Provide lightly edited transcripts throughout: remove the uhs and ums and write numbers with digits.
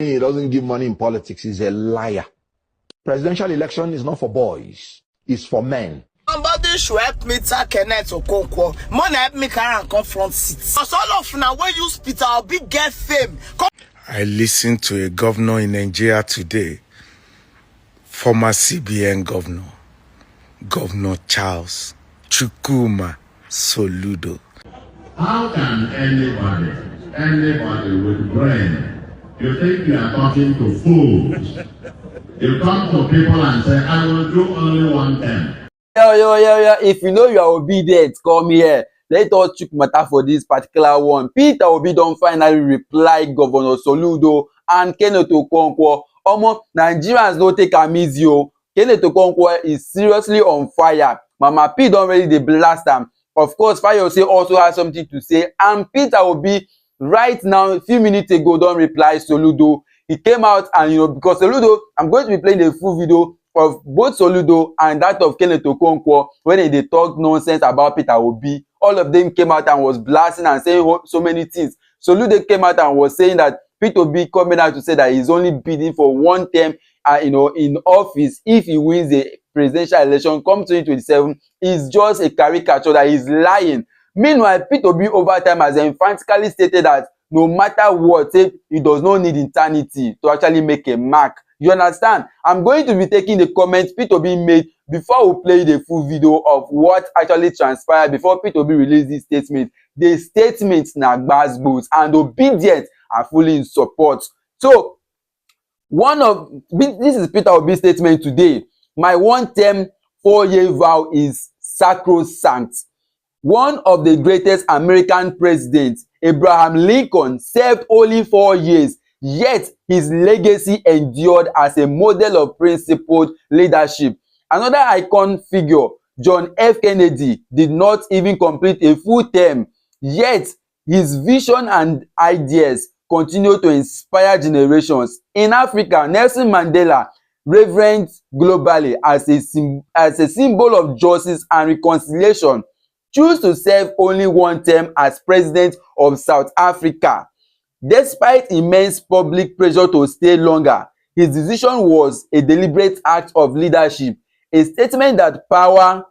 He doesn't give money in politics. He's a liar. Presidential election is not for boys. It's for men. Somebody should help me tell Kenneth Okonkwo. Money help me carry and confront seats. Because all of now when you spit out big get fame. I listened to a governor in Nigeria today, former CBN governor, Governor Charles Chukwuma Soludo. How can anybody with brain, you think you are talking to fools? You come to people and say, I will do only one thing. Yo, if you know you are obedient, come here. Let us check matter for this particular one. Peter Obi don finally reply Governor Soludo and Kenneth Okonkwo. Nigerians no take am easy o. Kenneth Okonkwo is seriously on fire. Mama P don already dey blast am. Of course, Fayose also has something to say. And Peter Obi, right now, a few minutes ago, don reply Soludo. He came out and, because Soludo, I'm going to be playing a full video of both Soludo and that of Kenneth Okonkwo when they talk nonsense about Peter Obi. All of them came out and was blasting and saying so many things. Soludo came out and was saying that Peter Obi coming out to say that he's only bidding for one term, in office if he wins the presidential election come 2027 is just a caricature, that he's lying. Meanwhile, Peter Obi over time has emphatically stated that no matter what, he does not need eternity to actually make a mark. You understand? I'm going to be taking the comments Peter Obi made before we play the full video of what actually transpired before Peter Obi released this statement. The statements na gbasgbos and obedient are fully in support. So, this is Peter Obi's statement today. My one-term 4-year vow is sacrosanct. One of the greatest American presidents, Abraham Lincoln, served only 4 years, yet his legacy endured as a model of principled leadership. Another icon figure, John F. Kennedy, did not even complete a full term, yet his vision and ideas continue to inspire generations. In Africa, Nelson Mandela, reverenced globally as a symbol of justice and reconciliation, chose to serve only one term as president of South Africa. Despite immense public pressure to stay longer, his decision was a deliberate act of leadership, a statement that power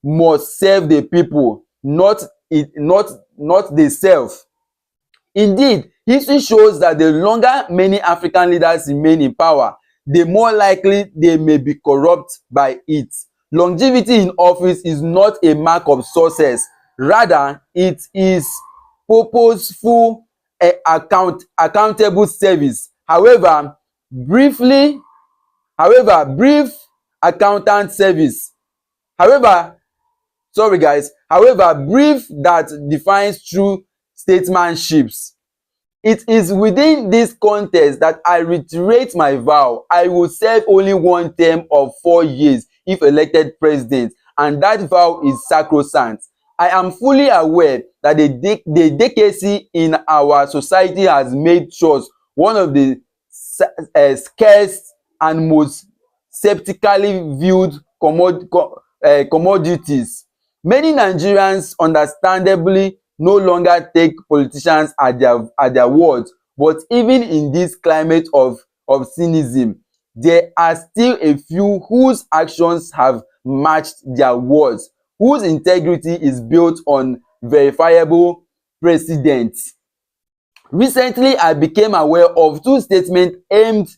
must serve the people, not the self. Indeed, history shows that the longer many African leaders remain in power, the more likely they may be corrupt by it. Longevity in office is not a mark of success. Rather, it is purposeful, accountable service. However, brief accountant service. However, brief that defines true statesmanships. It is within this context that I reiterate my vow. I will serve only one term of 4 years if elected president, and that vow is sacrosanct. I am fully aware that the decay in our society has made trust one of the scarce and most skeptically viewed commodities. Many Nigerians understandably no longer take politicians at their words, but even in this climate of cynicism, there are still a few whose actions have matched their words, whose integrity is built on verifiable precedents. Recently, I became aware of 2 statements aimed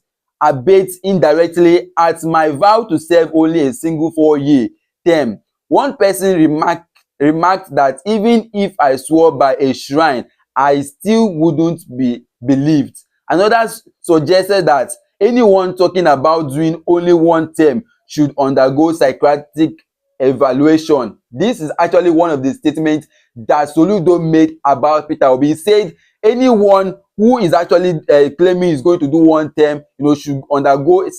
a bit indirectly at my vow to serve only a single 4-year term. One person remarked that even if I swore by a shrine, I still wouldn't be believed. Another suggested that anyone talking about doing only one term should undergo psychiatric evaluation. This is actually one of the statements that Soludo made about Peter Obi. He said anyone who is actually claiming is going to do one term, should undergo a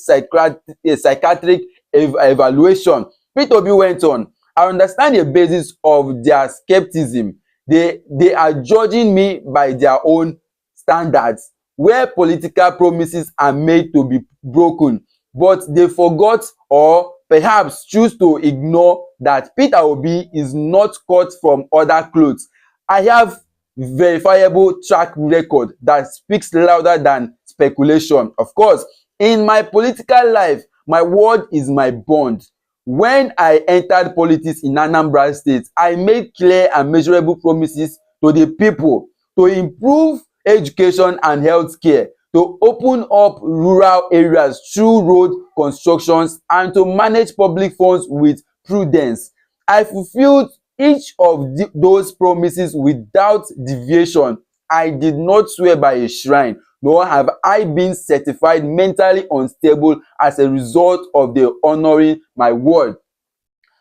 psychiatric evaluation. Peter Obi went on, I understand the basis of their skepticism. They are judging me by their own standards, where political promises are made to be broken, but they forgot or perhaps choose to ignore that Peter Obi is not cut from other clothes. I have verifiable track record that speaks louder than speculation. Of course, in my political life, my word is my bond. When I entered politics in Anambra State, I made clear and measurable promises to the people to improve education and health care, to open up rural areas through road constructions, and to manage public funds with prudence. I fulfilled each of those promises without deviation. I did not swear by a shrine, nor have I been certified mentally unstable as a result of the honoring my word.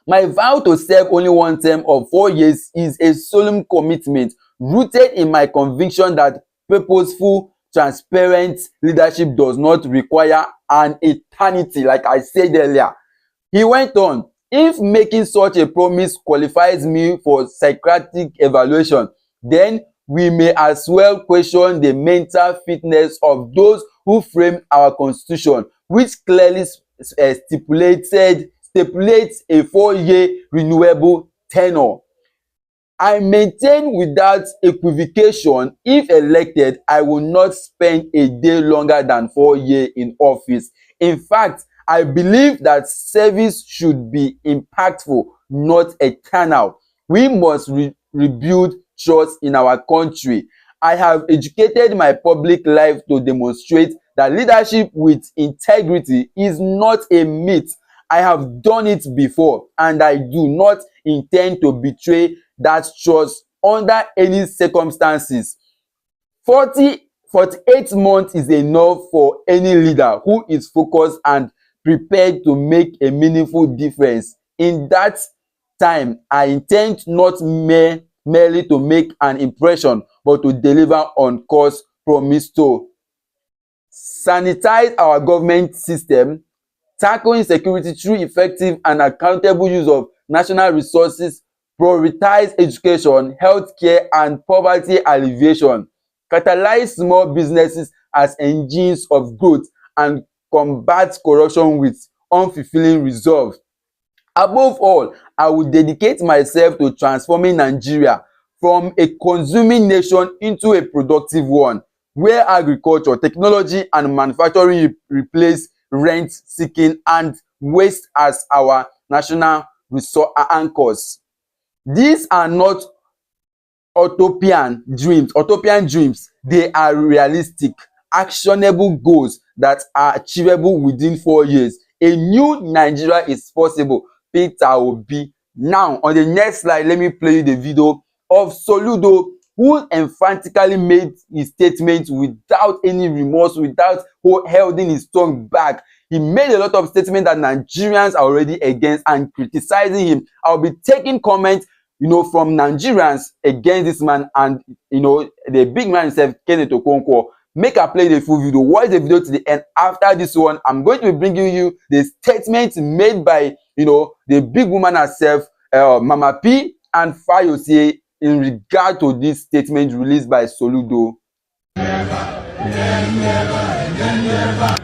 My vow to serve only one term of 4 years is a solemn commitment rooted in my conviction that purposeful, transparent leadership does not require an eternity, like I said earlier. He went on, if making such a promise qualifies me for psychiatric evaluation, then we may as well question the mental fitness of those who framed our constitution, which clearly stipulates a 4-year renewable tenure. I maintain without equivocation, if elected, I will not spend a day longer than 4 years in office. In fact, I believe that service should be impactful, not eternal. We must rebuild trust in our country. I have educated my public life to demonstrate that leadership with integrity is not a myth. I have done it before, and I do not intend to betray that trust under any circumstances. 48 months is enough for any leader who is focused and prepared to make a meaningful difference. In that time, I intend not merely to make an impression, but to deliver on course promised to sanitize our government system, tackle insecurity through effective and accountable use of national resources, prioritize education, healthcare, and poverty alleviation, catalyze small businesses as engines of growth, and combat corruption with unfulfilling resolve. Above all, I will dedicate myself to transforming Nigeria from a consuming nation into a productive one, where agriculture, technology, and manufacturing replace rent-seeking and waste as our national resource anchors. These are not utopian dreams. They are realistic, actionable goals that are achievable within 4 years. A new Nigeria is possible. Peter Obi. Now, on the next slide, let me play you the video of Soludo, who emphatically made his statement without any remorse, without holding his tongue back. He made a lot of statements that Nigerians are already against and criticizing him. I'll be taking comments, from Nigerians against this man and, the big man himself, Kenneth Okonkwo. Make I play the full video. Watch the video to the end. After this one, I'm going to be bringing you the statement made by, the big woman herself, Mama P and Fayose, in regard to this statement released by Soludo.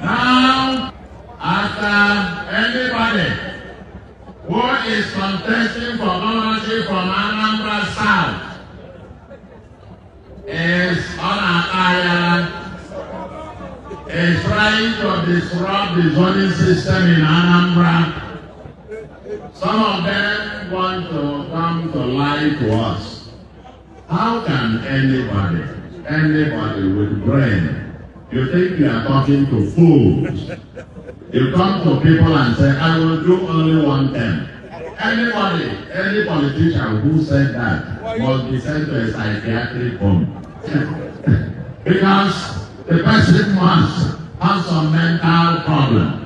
Now, after anybody who is contesting for ownership from Anambra South is on an island, is trying to disrupt the zoning system in Anambra. Some of them want to come to lie to us. How can anybody with brain, you think you are talking to fools? You come to people and say, I will do only one thing. Any politician who said that must be sent to a psychiatric home. Because the person must have some mental problem.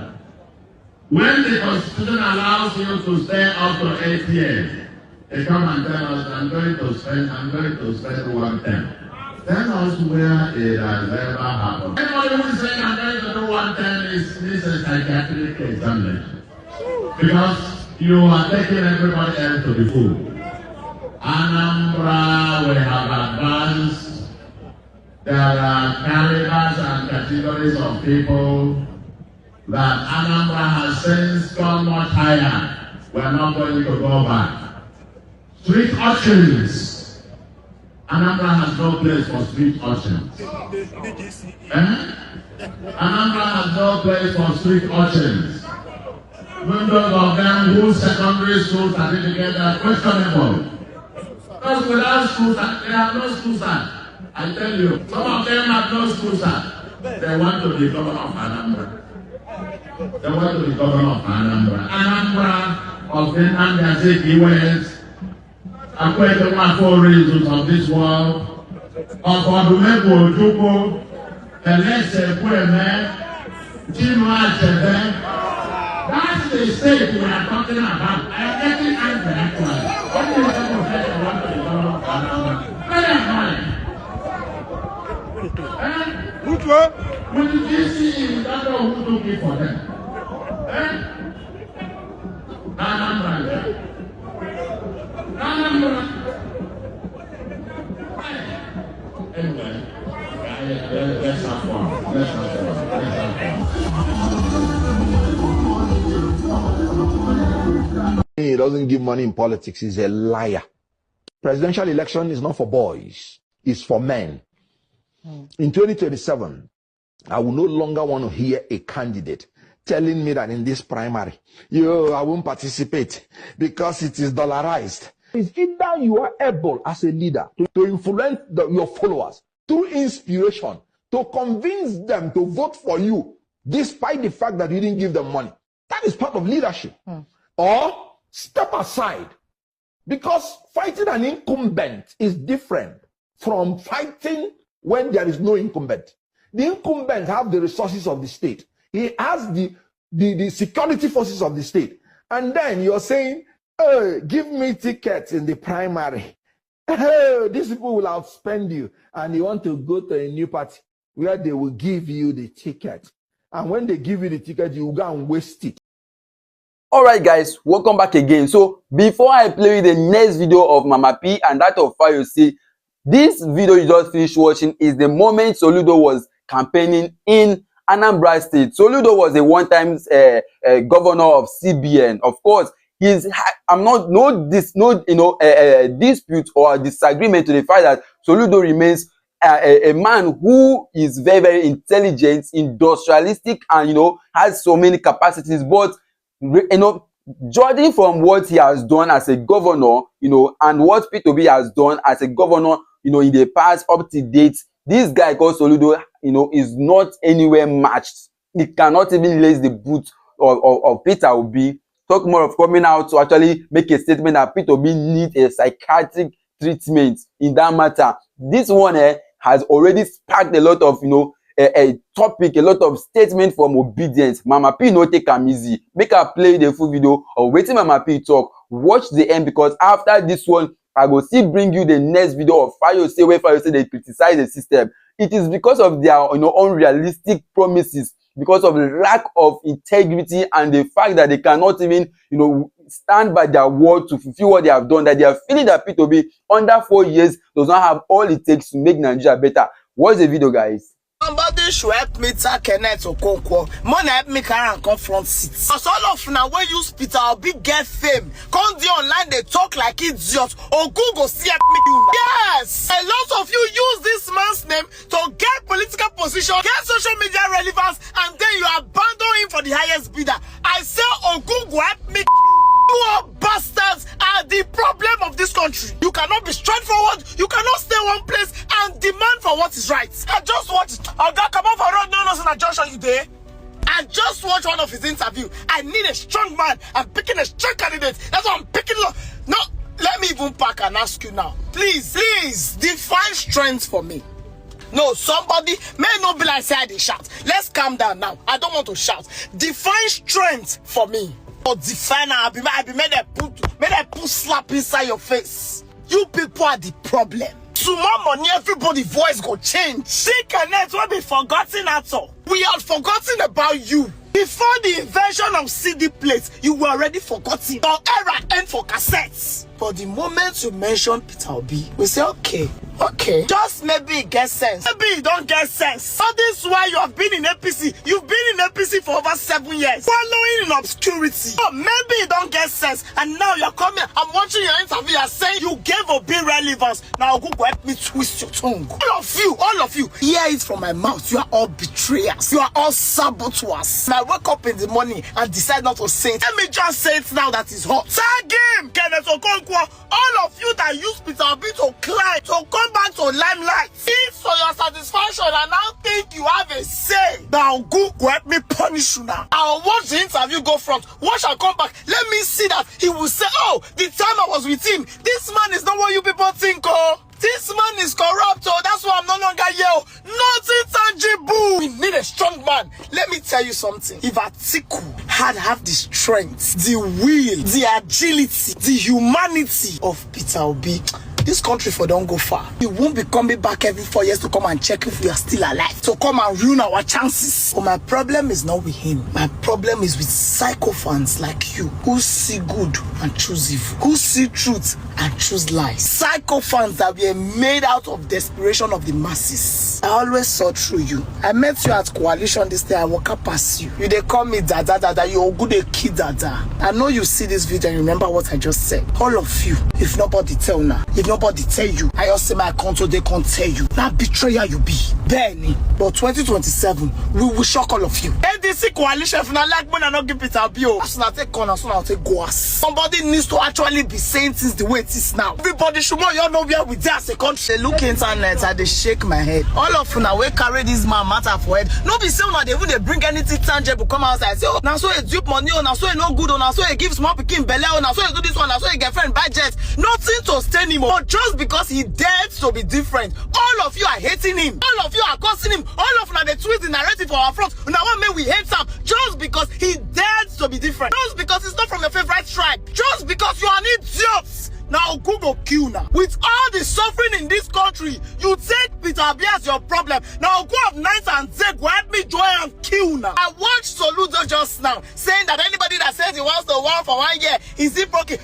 When the Constitution allows you to stay up to 8 years, they come and tell us, I'm going to spend one term. Tell us where it has ever happened. Anybody who is saying I'm going to do one term needs a psychiatric examination. Because you are taking everybody else to the fool. Anambra, we have advanced. There are calibers and categories of people that Anambra has since gone much higher. We are not going to go back. Street urchins. Anambra has no place for street urchins. Anambra has no place for street urchins. Members of them whose secondary school certificates are questionable. Because without school start, they have no school start. I tell you, some of them have no school start. They want to be governor of Anambra. They want to be governor of Anambra. Anambra of the Nandaziki West, according to one four reasons of this world, of Odumego Ojuko, Elese Kweme, Jimo Achebe. That's the state we are talking about. I'm getting angry actually. What do you think of that? I want to be governor of Anambra? Very high. Which one? When the GC, you don't know who took it for them. Anambra. Anyway, let's have fun. Let's have fun. Let's have fun. He doesn't give money in politics. He's a liar. Presidential election is not for boys. It's for men. In 2027, I will no longer want to hear a candidate telling me that in this primary, I won't participate because it is dollarized. It's either you are able as a leader to influence your followers through inspiration, to convince them to vote for you, despite the fact that you didn't give them money. That is part of leadership. Or step aside, because fighting an incumbent is different from fighting when there is no incumbent. The incumbent have the resources of the state. He has the security forces of the state. And then you're saying, oh, give me tickets in the primary. Oh, these people will outspend you. And you want to go to a new party where they will give you the ticket. And when they give you the ticket, you will go and waste it. Alright guys, welcome back again. So before I play the next video of Mama P and that of Fayose, this video you just finished watching is the moment Soludo was campaigning in Anambra State. Soludo was a one-time governor of CBN. Of course, dispute or disagreement to the fact that Soludo remains a man who is very, very intelligent, industrialistic, and has so many capacities. But judging from what he has done as a governor, and what P2B has done as a governor, in the past up to date, this guy called Soludo, is not anywhere matched. He cannot even lace the boot of Peter Obi. Talk more of coming out to actually make a statement that P2B needs a psychiatric treatment in that matter. This one has already sparked a lot of, a topic, a lot of statement from obedience. Mama P no take am easy. Make her play the full video of waiting Mama P talk. Watch the end, because after this one, I will still bring you the next video of Fayose, where Fayose they criticize the system. It is because of their unrealistic promises, because of the lack of integrity and the fact that they cannot even stand by their word to fulfill what they have done, that they are feeling that P2B under 4 years does not have all it takes to make Nigeria better. Watch the video, guys. Somebody should help me tell Kenneth Okonkwo. Money help me carry and confront seats. Because all of now when you Peter Obi get fame, come the online they talk like idiots. Or Google see help me do. Yes! A lot of you use this man's name to get political position, get social media relevance, and then you abandon him for the highest bidder. I say, oh Google help me. You all bastards are the problem of this country. You cannot be straightforward. You cannot stay one place and demand for what is right. I just watched Oga come off a road, no, in Joshua you there. I just watched one of his interview. I need a strong man. I'm picking a strong candidate. That's what I'm picking. No, let me even pack and ask you now. Please, define strength for me. No, somebody may not be like say I dey shout. Let's calm down now. I don't want to shout. Define strength for me. But define, I be made a put slap inside your face. You people are the problem. Tomorrow morning, everybody voice go change. See, Kenneth will be forgotten at all. We are forgotten about you. Before the invention of CD plates, you were already forgotten. Your era end for cassettes. But the moment you mention Peter Obi, we say, okay. Just maybe it gets sense. Maybe you don't get sense. That is why you have been in APC. You've been in APC for over 7 years, following in obscurity. Oh, maybe you don't get sense, and now you're coming. I'm watching your interview. You're saying you gave Obi relevance. Now Google help me twist your tongue. All of you, hear it from my mouth. You are all betrayers. You are all saboteurs. And I wake up in the morning and decide not to say it. Let me just say it now that it's hot. Tag him, Kenneth Okonkwo. All of you that use Peter Obi to climb, to come back to limelight. It's for your satisfaction and now think you have a say. Now Google help me punish you now. I'll watch the interview go front. Watch and come back. Let me see that he will say, oh, the time I was with him, this man is not what you people think, oh. This man is corrupt, oh, that's why I'm no longer here. Oh. Nothing tangible. We need a strong man. Let me tell you something. If Atiku had the strength, the will, the agility, the humanity of Peter Obi, this country for don't go far. He won't be coming back every 4 years to come and check if we are still alive, to come and ruin our chances. But my problem is not with him. My problem is with psychophants like you, who see good and choose evil, who see truth and choose lies. Psychophants that were made out of desperation of the masses. I always saw through you. I met you at Coalition this day. I walk up past you. You they call me Dada. You're good a kid Dada. I know you see this video and remember what I just said. All of you, if nobody tell now, if nobody tell you, I also say my control, they can't tell you. Now betrayer you be. Benny. But 2027, we will shock all of you. NDC coalition, if not like when I not give it a bill. As soon as I take corner, as soon as I take go. Somebody needs to actually be saying things the way it is now. Everybody should know you know where we there as a country. They look internet and they shake my head. All of you now we carry this man matter for head. No be saying that they even they bring anything tangible come outside and say, oh, now so it dupe money, oh, now so it no good, oh, now so it gives small picking belly, oh, now so it do this one, now so it get friend buy jet. Nothing to stay anymore. But just because he dared to be different, all of you are hating him. All of you are cursing him. All of you are they twist the narrative for our front. Now what may we hate him? Just because he dared to be different. Just because he's not from your favorite tribe. Just because you are an idiot. Now Google kill now. With all the suffering in this country, you take Peter Obi as your problem. Now go up night and say, go help me join and kill now. I watched Soludo just now saying that anybody that says he wants to war for 1 year is it broken.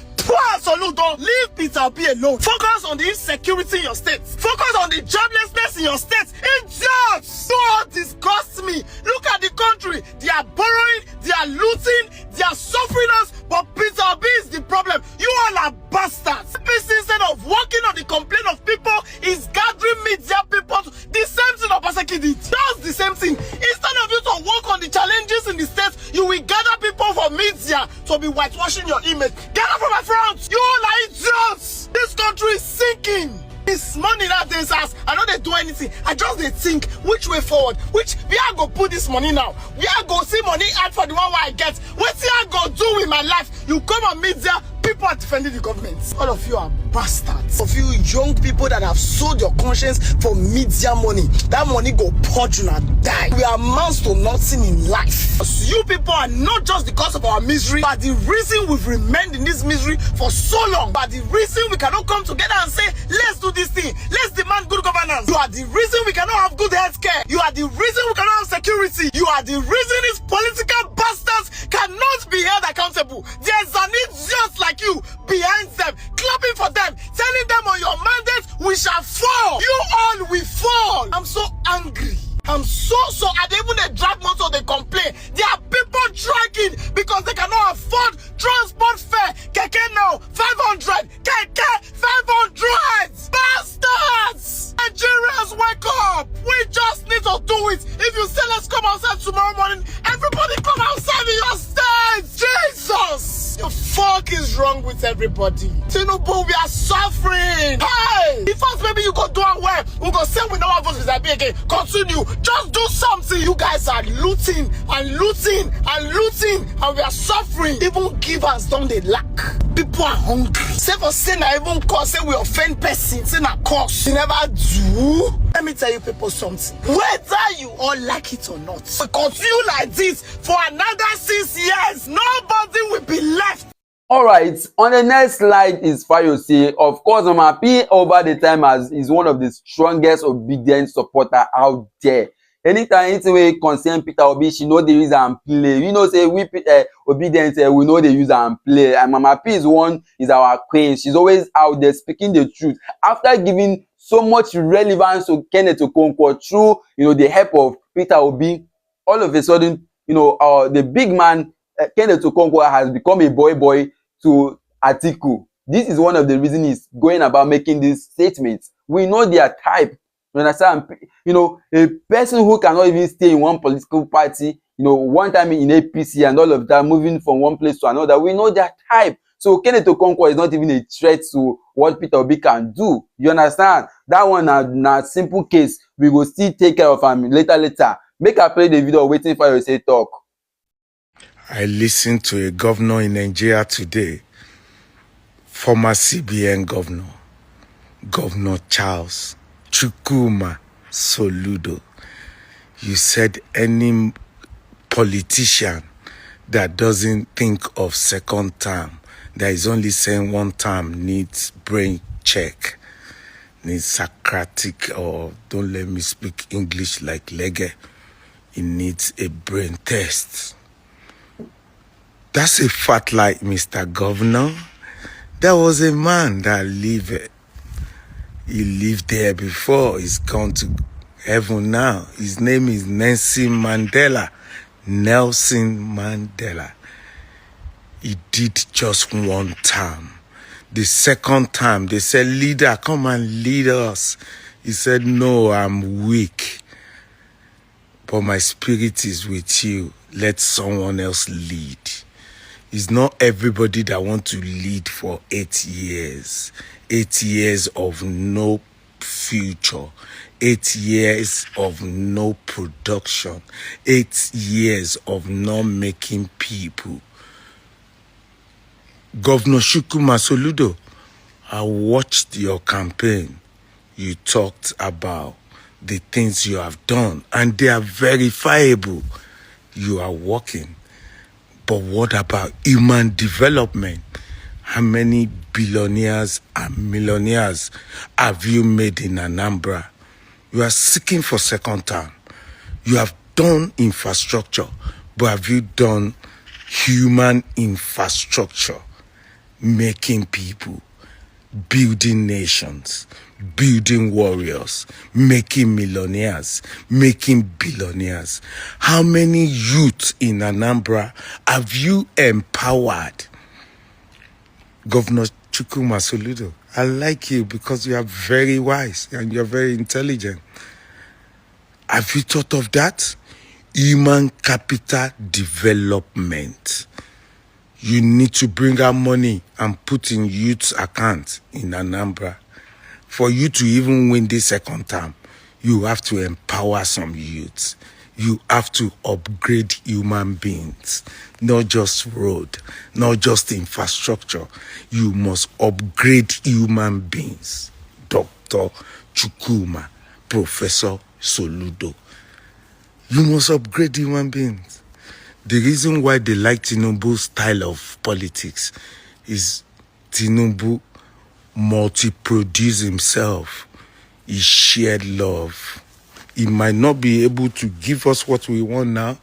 Soludo, leave Peter Obi alone. Focus on the insecurity in your state. Focus on the joblessness in your state. Idiots! Don't disgust me. Look at the country. They are borrowing, they are looting, they are suffering us, but Peter Obi is the problem. You all are bastards. Instead of working on the complaint of people, is gathering media people. The same thing Obaseki did. That's the same thing. Instead of you to work on the challenges in the state, you will gather people for media to be whitewashing your image. Gather from my front. You all are idiots. This country is sinking. This money that they ask, I know they do anything. I just they think which way forward. Which we are gonna put this money now. We are gonna see money add for the one I get. What I gonna do with my life? You come on media. People are defending the government. All of you are bastards. Of you young people that have sold your conscience for media money. That money go purge you and die. We amounts to nothing in life. You people are not just the cause of our misery, but the reason we've remained in this misery for so long. But the reason we cannot come together and say, let's do this thing. Let's demand good governance. You are the reason we cannot have good health care. You are the reason we cannot have security. You are the reason these political bastards cannot be held accountable. There's an idiot like you behind them, clapping for them, telling them on your mandate we shall fall. You all will fall. I'm so angry. I'm so I don't even they drag motor, they complain. There are people dragging because they cannot afford transport fare. Keke now 500. Keke 500. Bastards! Nigerians, wake up! We just need to do it. If you say let's come outside tomorrow morning, everybody come outside in your state. Jesus! The fuck is wrong with everybody? Tinubu, we are suffering. Hey! If us maybe you go do it well, we go say we don't have votes with again. Continue. Just do something. You guys are looting and looting and looting, and we are suffering. Even givers don't they lack. People are hungry. Say for sin, I even cause say we offend person. Say na cause. You never do. Let me tell you people something. Whether you all like it or not, we continue like this for another 6 years. Nobody will be left. All right, on the next slide is Fayose. Of course, I'm happy over the time as is one of the strongest obedient supporter out there. Anytime we concern Peter Obi, she know the use and play. We know say we obedient, we know the use and play. And Mama P is our queen. She's always out there speaking the truth. After giving so much relevance to Kenneth Okonkwo through the help of Peter Obi, all of a sudden the big man, Kenneth Okonkwo, has become a boy to Atiku. This is one of the reasons he's going about making these statements. We know their type. You understand? A person who cannot even stay in one political party, one time in APC and all of that, moving from one place to another, we know their type. So Kenneth Okonkwo is not even a threat to what Peter Obi can do. You understand? That one na simple case. We will still take care of him later. Make I play the video waiting for you to say talk. I listened to a governor in Nigeria today, former CBN governor, Governor Charles Chukwuma Soludo. You said any politician that doesn't think of second term, that is only saying one term, needs brain check, needs psychiatric, or don't let me speak English like Lege, it needs a brain test. That's a fat lie, Mr. Governor. There was a man that lived there before. He's gone to heaven now. His name is Nelson Mandela. He did just one term. The second time, they said, leader, come and lead us. He said, no, I'm weak, but my spirit is with you. Let someone else lead. It's not everybody that wants to lead for 8 years. 8 years of no future. 8 years of no production. 8 years of not making people. Governor Chukwuma Soludo, I watched your campaign. You talked about the things you have done, and they are verifiable. You are working. But what about human development? How many billionaires and millionaires have you made in Anambra? You are seeking for second term. You have done infrastructure, but have you done human infrastructure? Making people, building nations, building warriors, making millionaires, making billionaires. How many youth in Anambra have you empowered? Governor Chukwuma Soludo, I like you because you are very wise and you're very intelligent. Have you thought of that? Human capital development. You need to bring out money and put in youth's account in Anambra. For you to even win this second term, you have to empower some youths. You have to upgrade human beings, not just road, not just infrastructure. You must upgrade human beings. Dr. Chukwuma, Professor Soludo. You must upgrade human beings. The reason why they like Tinubu's style of politics is Tinubu multi-produce himself. He shared love. He might not be able to give us what we want now.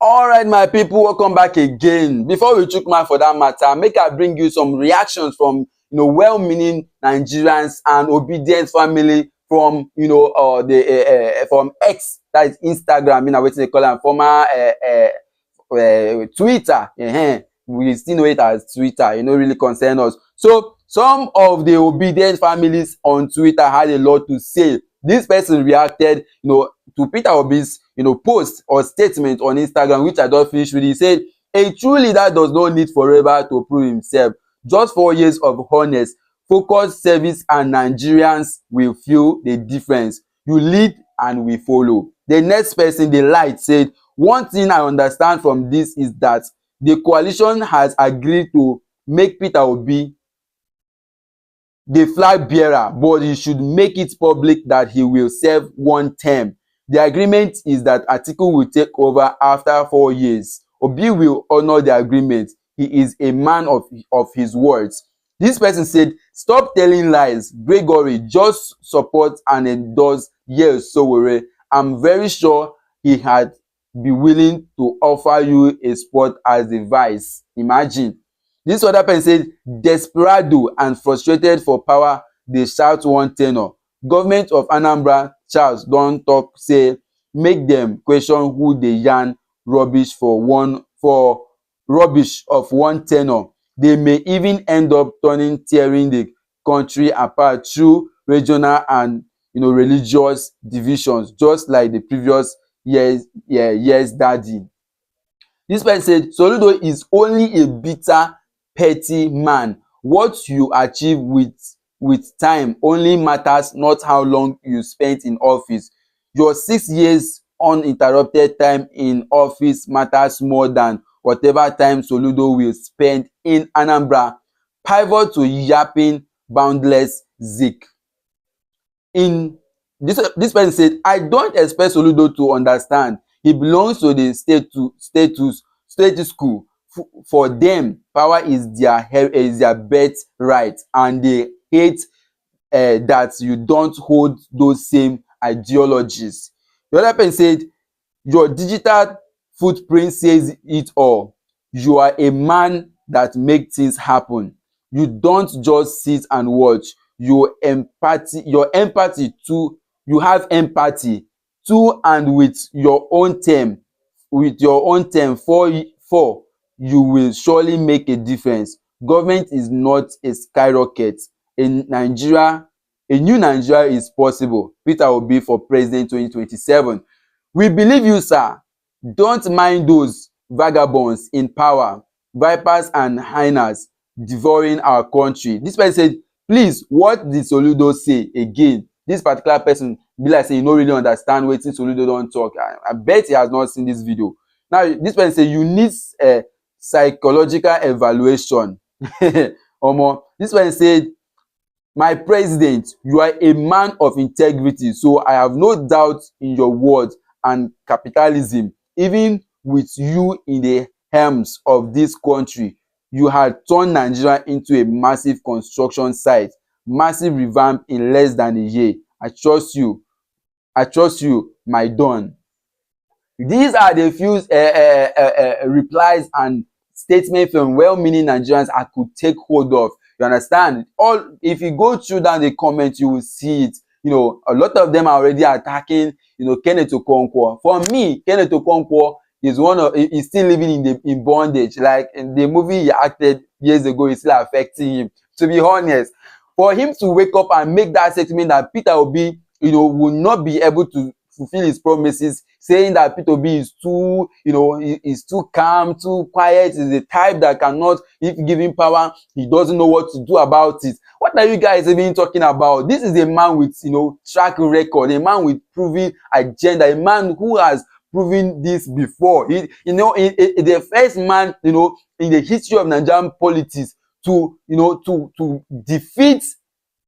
All right, my people, welcome back again. Before we chook mouth for that matter, make I bring you some reactions from well-meaning Nigerians and obedient family from from X, that is Instagram, what they call them, former Twitter. We still know it as Twitter. Really concern us. So some of the obedient families on Twitter had a lot to say. This person reacted, to Peter Obi's, post or statement on Instagram, which I don't finish with. He said, "A true leader does not need forever to prove himself. Just 4 years of honest, focused service, and Nigerians will feel the difference. You lead and we follow." The next person, the light, said, "One thing I understand from this is that the coalition has agreed to make Peter Obi the flag bearer, but he should make it public that he will serve one term. The agreement is that Atiku will take over after 4 years. Obi will honor the agreement. He is a man of his words." This person said, "Stop telling lies. Gregory, just support and endorse sowore. I'm very sure he had be willing to offer you a spot as the vice." Imagine. This other person said, "Desperado and frustrated for power, they shout one tenor. Government of Anambra, Charles, don't talk, say, make them question who they yarn rubbish for rubbish of one tenor. They may even end up tearing the country apart through regional and religious divisions, just like the previous years daddy. This person said Soludo is only a bitter, petty man. What you achieve with time only matters, not how long you spent in office. Your 6 years uninterrupted time in office matters more than whatever time Soludo will spend in Anambra. Pivot to yapping boundless Zik. In this person said, I don't expect Soludo to understand. He belongs to the status quo. For them, power is their birthright, and they hate that you don't hold those same ideologies. The other person said, your digital footprint says it all. You are a man that makes things happen. You don't just sit and watch. You have empathy to and with your own term. For you will surely make a difference. Government is not a skyrocket. In Nigeria, a new Nigeria is possible. Peter Obi for president 2027. We believe you, sir. Don't mind those vagabonds in power, vipers and hyenas devouring our country. This person said, please, what did Soludo say again? This particular person be like say you no really understand wetin Soludo don talk. I bet he has not seen this video. Now this person say you need psychological evaluation. Omo, this person said, my president, you are a man of integrity, so I have no doubt in your words and capitalism. Even with you in the helms of this country, you had turned Nigeria into a massive construction site, massive revamp in less than a year. I trust you, my don. These are the few replies and statements from well-meaning Nigerians I could take hold of. You understand? If you go through down the comments, you will see it. A lot of them are already attacking, Kenneth Okonkwo. For me, Kenneth Okonkwo is he's still living in bondage. Like in the movie he acted years ago, it's still affecting him. To be honest, for him to wake up and make that statement that Peter Obi, will not be able to fulfill his promises, saying that Peter Obi is too, is too calm, too quiet, is the type that cannot, if given power, he doesn't know what to do about it. What are you guys even talking about? This is a man with, track record, a man with proven agenda, a man who has proven this before. The first man, in the history of Nigerian politics to defeat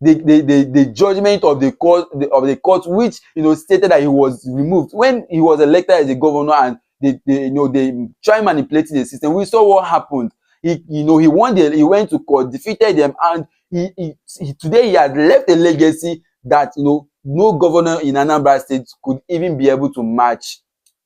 the judgment of the court, which stated that he was removed when he was elected as a governor, and they try manipulating the system. We saw what happened. He went to court, defeated them, and today he had left a legacy that no governor in Anambra State could even be able to match.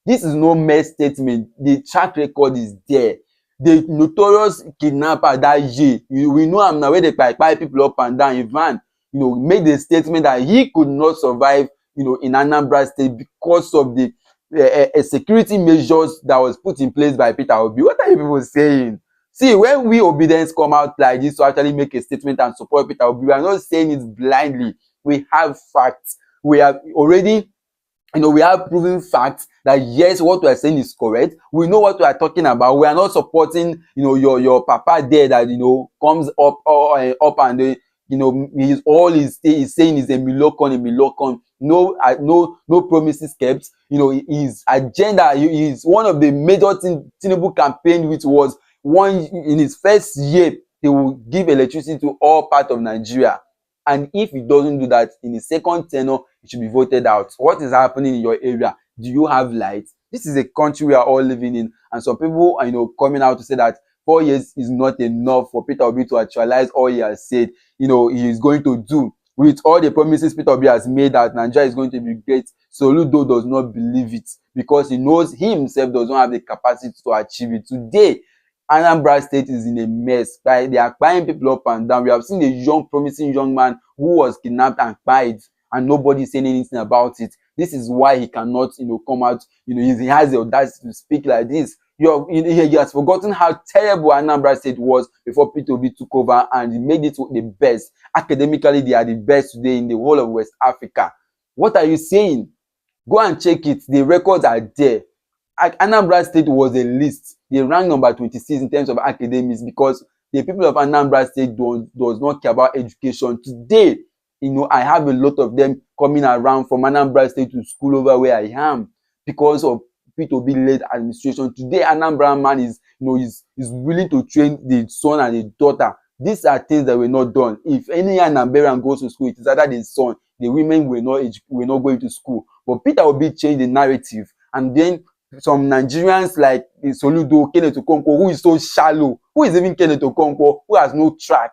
This is no mere statement. The track record is there. The notorious kidnapper that year, we know him now, where they buy people up and down in van, made the statement that he could not survive, in Anambra State because of the security measures that was put in place by Peter Obi. What are you people saying? See, when we obedience come out like this to actually make a statement and support Peter Obi, we are not saying it blindly. We have facts. We have already, we have proven facts that yes, what we are saying is correct. We know what we are talking about. We are not supporting, your papa there that, comes up and, he's saying is a milocon. No promises kept. His agenda is one of the major Tinubu campaign, which was in his first year, he will give electricity to all parts of Nigeria. And if he doesn't do that in his second tenure, he should be voted out. What is happening in your area? Do you have light? This is a country we are all living in, and some people are coming out to say that 4 years is not enough for Peter Obi to actualize all he has said he is going to do. With all the promises Peter Obi has made that Nigeria is going to be great, Soludo does not believe it because he knows he himself does not have the capacity to achieve it. Today, Anambra State is in a mess. They are buying people up and down. We have seen a promising young man who was kidnapped and died, and nobody is saying anything about it. This is why he cannot, come out. He has the audacity to speak like this. He has forgotten how terrible Anambra State was before P2B took over, and he made it the best. Academically, they are the best today in the whole of West Africa. What are you saying? Go and check it. The records are there. Anambra State was a list. They ranked number 26 in terms of academics because the people of Anambra State does not care about education. Today, I have a lot of them coming around from Anambra State to school over where I am because of P2B-led administration. Today, Anambra man is willing to train the son and the daughter. These are things that were not done. If any Anambarian goes to school, it is either the son, the women were not going to school. But Peter Obi changed the narrative, and then some Nigerians like Soludo, Kenneth Okonkwo, who is so shallow. Who is even Kenneth Okonkwo, who has no track?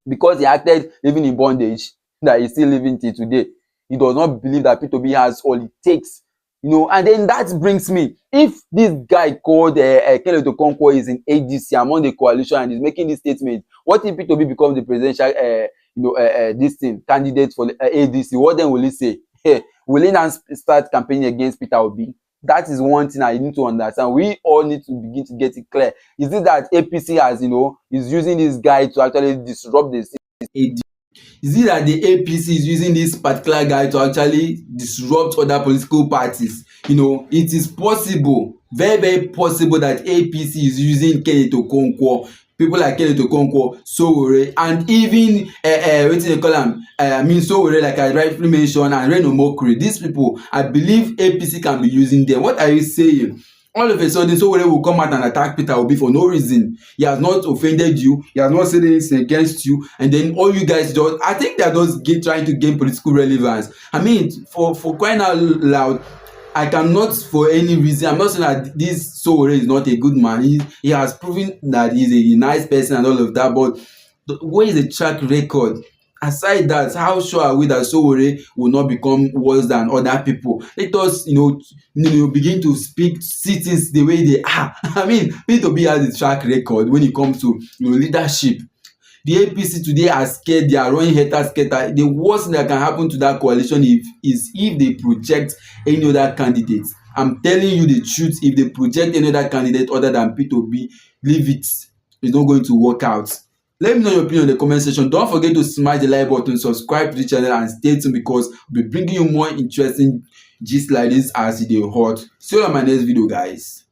Because he acted living in bondage, that he's still living till today. He does not believe that P2B has all it takes. And then that brings me, if this guy called Kenneth Okonkwo is in ADC among the coalition and is making this statement, what if P2B becomes the presidential candidate for the ADC? What then will he say? Will he now start campaigning against Peter Obi? That is one thing I need to understand. We all need to begin to get it clear. Is it that APC has, is using this guy to actually disrupt the AD? Is it that the APC is using this particular guy to actually disrupt other political parties? It is possible, very, very possible that APC is using Kenneth Okonkwo, people like Kenneth Okonkwo, Sowore, and even what do they call them? Sowore, like I rightfully mentioned, and Reno Mokri. These people, I believe APC can be using them. What are you saying? All of a sudden, Sowore will come out and attack Peter Obi for no reason. He has not offended you. He has not said anything against you. And then all you guys I think they are just trying to gain political relevance. I mean, for crying out loud, I cannot for any reason. I'm not saying that this Sowore is not a good man. He has proven that he's a nice person and all of that. But what is the track record? Aside that, how sure are we that Sowore will not become worse than other people? Let us, begin to speak cities the way they are. I mean, P2B has a track record when it comes to leadership. The APC today are scared. They are running helter-skelter. The worst thing that can happen to that coalition is if they project any other candidate. I'm telling you the truth. If they project any other candidate other than P2B, leave it. It's not going to work out. Let me know your opinion in the comment section. Don't forget to smash the like button, subscribe to the channel, and stay tuned because we'll be bringing you more interesting gist like this as they hot. See you on my next video, guys.